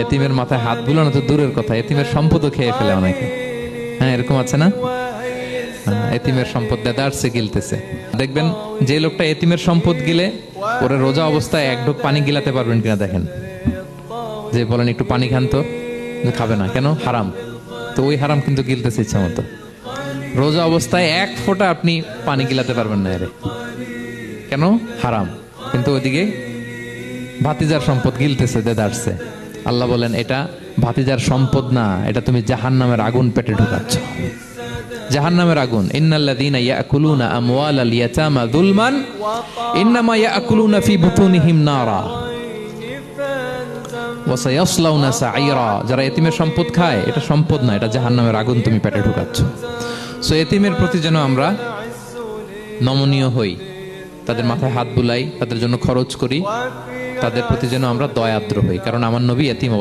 এতিমের মাথায় হাত বুলানো তো দূরের কথা, এতিমের সম্পদও খেয়ে ফেলে অনেকে। হ্যাঁ, এরকম আছে না? এতিমের সম্পদ দেদারসে গিলতেছে। দেখবেন যে লোকটা এতিমের সম্পদ গিলে, ওরে রোজা অবস্থায় এক ঢোক পানি গিলাতে পারবেন কিনা দেখেন। যে বলেন একটু পানি খান তো, খাবে না কেন? হারাম। তো ওই হারাম কিন্তু গিলতেছে ইচ্ছা মতো। রোজা অবস্থায় এক ফোঁটা আপনি পানি গিলাতে পারবেন না এরে, কেন? হারাম। কিন্তু ওইদিকে ভাতিজার সম্পদ গিলতেছে দেদারসে। আল্লাহ বলেন এটা ভাতিজার সম্পদ না, এটা তুমি জাহান্নামের আগুন পেটে ঢুকাচ্ছ। জাহান্নামের আগুন। ইন্নাল্লাযীনা ইয়াকুলুনা আমওয়ালাল ইয়াতামা যুলমান ইন্নামা ইয়াকুলুনা ফি বুতুনিহিম নারা ওয়া সায়াসলাউনা সাঈরা। যারা এতিমের সম্পদ খায়, এটা সম্পদ না, এটা জাহান্নামের আগুন তুমি পেটে ঢুকাচ্ছ। সো এতিমের প্রতি যেন আমরা নমনীয় হই, তাদের মাথায় হাত বুলাই, তাদের জন্য খরচ করি, তাদের প্রতি যেন আমরা দয়াদ্র হই, কারণ আমার নবী এতিম